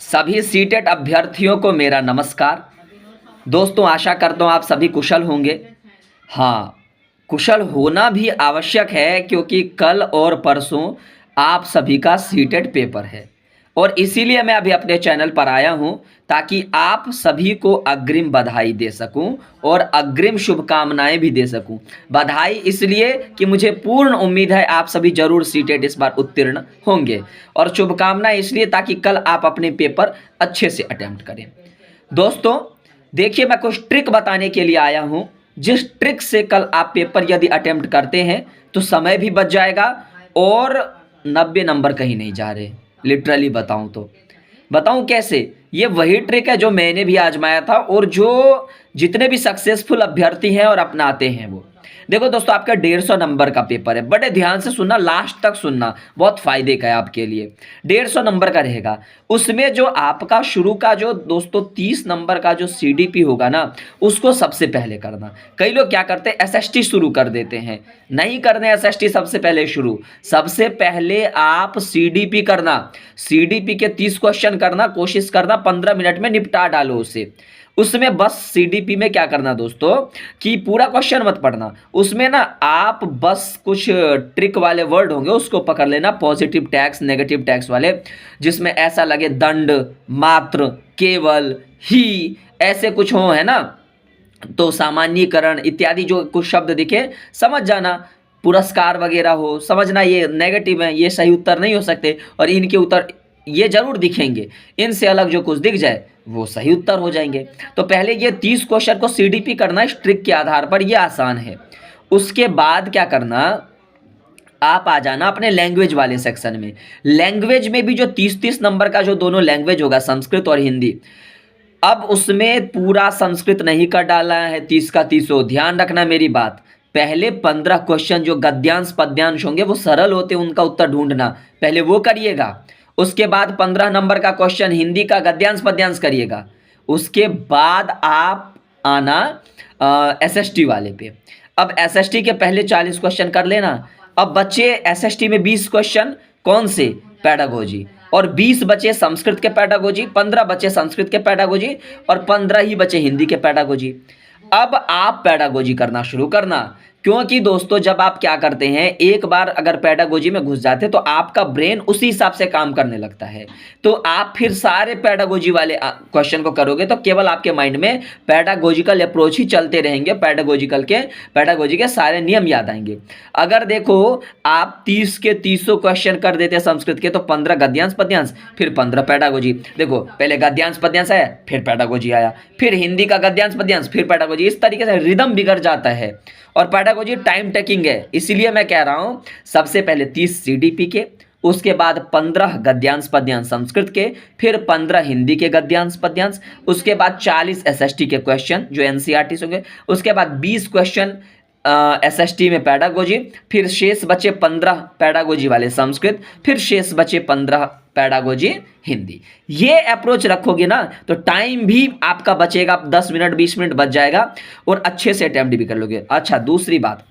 सभी सीटेट अभ्यर्थियों को मेरा नमस्कार। दोस्तों, आशा करता हूँ आप सभी कुशल होंगे। हाँ, कुशल होना भी आवश्यक है क्योंकि कल और परसों आप सभी का सीटेट पेपर है और इसीलिए मैं अभी अपने चैनल पर आया हूँ ताकि आप सभी को अग्रिम बधाई दे सकूं और अग्रिम शुभकामनाएं भी दे सकूं। बधाई इसलिए कि मुझे पूर्ण उम्मीद है आप सभी जरूर सीटेट इस बार उत्तीर्ण होंगे, और शुभकामनाएं इसलिए ताकि कल आप अपने पेपर अच्छे से अटेम्प्ट करें। दोस्तों देखिए, मैं कुछ ट्रिक बताने के लिए आया हूं, जिस ट्रिक से कल आप पेपर यदि अटेम्प्ट करते हैं तो समय भी बच जाएगा और 90 नंबर कहीं नहीं जा रहे। लिटरली बताऊं कैसे। ये वही ट्रिक है जो मैंने भी आजमाया था और जो जितने भी सक्सेसफुल अभ्यर्थी हैं और अपनाते हैं वो। देखो दोस्तों, आपका 150 नंबर का पेपर है, बड़े ध्यान से सुनना, लास्ट तक सुनना, बहुत फायदे का है आपके लिए। 150 नंबर का रहेगा, उसमें जो आपका शुरू का जो दोस्तों 30 नंबर का जो सीडीपी होगा ना, उसको सबसे पहले करना। कई लोग क्या करते हैं, एसएसटी शुरू कर देते हैं। नहीं करने एसएसटी सबसे पहले शुरू, सबसे पहले आप सीडीपी करना। सीडीपी के 30 क्वेश्चन करना, कोशिश करना 15 मिनट में निपटा डालो उसे। उसमें बस सीडीपी में क्या करना दोस्तों कि पूरा क्वेश्चन मत पढ़ना, उसमें ना आप बस कुछ ट्रिक वाले वर्ड होंगे उसको पकड़ लेना, पॉजिटिव टैक्स नेगेटिव टैक्स वाले, जिसमें ऐसा लगे दंड, मात्र, केवल, ही, ऐसे कुछ हो, है ना। तो सामान्यीकरण इत्यादि जो कुछ शब्द दिखे समझ जाना, पुरस्कार वगैरह हो, समझना ये नेगेटिव है, ये सही उत्तर नहीं हो सकते, और इनके उत्तर ये जरूर दिखेंगे, इनसे अलग जो कुछ दिख जाए वो सही उत्तर हो जाएंगे। तो पहले ये 30 क्वेश्चन को सीडीपी करना इस ट्रिक के आधार पर, ये आसान है। उसके बाद क्या करना, आप आ जाना अपने लैंग्वेज वाले सेक्शन में। लैंग्वेज में भी जो 30-30 नंबर का जो दोनों लैंग्वेज होगा, संस्कृत और हिंदी, अब उसमें पूरा संस्कृत नहीं कर डालना है 30 का 30। ध्यान रखना मेरी बात, पहले 15 क्वेश्चन जो गद्यांश पद्यांश होंगे वो सरल होते, उनका उत्तर ढूंढना पहले वो करिएगा। उसके बाद 15 नंबर का क्वेश्चन हिंदी का गद्यांश पद्यांश करिएगा। उसके बाद आप आना एसएसटी वाले पे। अब एसएसटी के पहले 40 क्वेश्चन कर लेना। अब बच्चे एसएसटी में 20 क्वेश्चन कौन से, पेडागोजी, और 20 बचे संस्कृत के पेडागोजी, 15 बचे संस्कृत के पेडागोजी और 15 ही बचे हिंदी के पेडागोजी। अब आप पेडागोजी करना शुरू करना, क्योंकि दोस्तों जब आप क्या करते हैं, एक बार अगर पेडागोजी में घुस जाते हैं तो आपका ब्रेन उसी हिसाब से काम करने लगता है। तो आप फिर सारे पेडागोजी वाले क्वेश्चन को करोगे तो केवल आपके माइंड में पेडागोजिकल अप्रोच ही चलते रहेंगे, पेडागोजी के सारे नियम याद आएंगे। अगर देखो आप 30 के 30 क्वेश्चन कर देते हैं संस्कृत के, तो 15 गद्यांश पद्यांश, फिर 15 पेडागोजी। देखो पहले गद्यांश पद्यांश आया, फिर पेडागोजी आया, फिर हिंदी का गद्यांश पद्यांश, फिर पेडागोजी। इस तरीके से रिदम बिगड़ जाता है और पेडागोजी टाइम टेकिंग है। इसीलिए मैं कह रहा हूं सबसे पहले 30 सीडीपी के, उसके बाद 15 गद्यांश पद्यांश संस्कृत के, फिर 15 हिंदी के गद्यांश पद्यांश, उसके बाद 40 एसएसटी के क्वेश्चन जो एनसीईआरटी से होंगे, उसके बाद 20 क्वेश्चन एसएसटी में पेडागोजी, फिर शेष बचे 15 पेडागोजी वाले संस्कृत, फिर शेष बचे 15 पेडागोजी हिंदी। ये अप्रोच रखोगे ना तो टाइम भी आपका बचेगा, 10 मिनट 20 मिनट बच जाएगा और अच्छे से अटेम्प्ट भी कर लोगे। अच्छा, दूसरी बात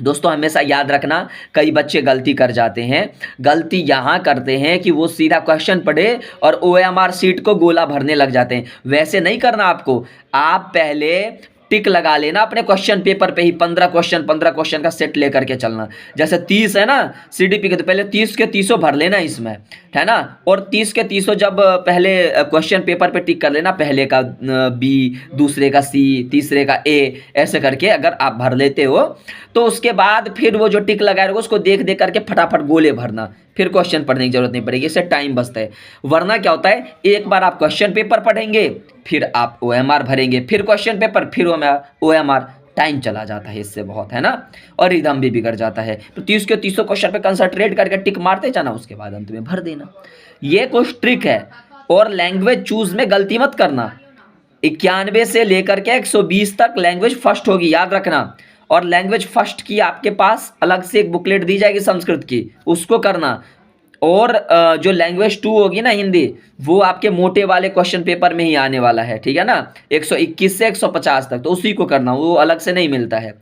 दोस्तों, हमेशा याद रखना, कई बच्चे गलती कर जाते हैं। गलती यहाँ करते हैं कि वो सीधा क्वेश्चन पढ़े और ओएमआर सीट को गोला भरने लग जाते हैं। वैसे नहीं करना आपको, आप पहले टिक लगा लेना अपने क्वेश्चन पेपर पे ही, 15 क्वेश्चन का सेट लेकर के चलना। जैसे 30 है ना सीडीपी के, तो पहले 30 के 30 भर लेना इसमें, है ना। और 30 के 30 जब पहले क्वेश्चन पेपर पे टिक कर लेना, पहले का बी, दूसरे का सी, तीसरे का ए, ऐसे करके अगर आप भर लेते हो तो उसके बाद फिर वो जो टिक लगाए उसको देख देख करके फटाफट गोले भरना, फिर क्वेश्चन पढ़ने की जरूरत नहीं पड़ेगी, इससे टाइम बचता है। वरना क्या होता है, एक बार आप क्वेश्चन पेपर पढ़ेंगे, फिर आप ओएमआर भरेंगे, फिर क्वेश्चन पेपर, फिर ओएमआर, टाइम चला जाता है इससे बहुत, है ना, और रिदम भी बिगड़ जाता है। तो 30 के 30 क्वेश्चन पे कंसंट्रेट करके टिक मारते जाना, उसके बाद अंत में भर देना। ये कुछ ट्रिक है। और लैंग्वेज चूज में गलती मत करना, 91 से लेकर के 120 तक लैंग्वेज फर्स्ट होगी, याद रखना। और लैंग्वेज फर्स्ट की आपके पास अलग से एक बुकलेट दी जाएगी संस्कृत की, उसको करना। और जो लैंग्वेज 2 होगी ना हिंदी, वो आपके मोटे वाले क्वेश्चन पेपर में ही आने वाला है, ठीक है ना, 121 से 150 तक, तो उसी को करना, वो अलग से नहीं मिलता है।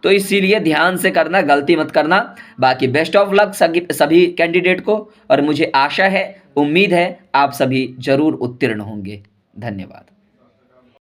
तो इसीलिए ध्यान से करना, गलती मत करना। बाकी बेस्ट ऑफ लक सभी कैंडिडेट को, और मुझे आशा है उम्मीद है आप सभी जरूर उत्तीर्ण होंगे। धन्यवाद।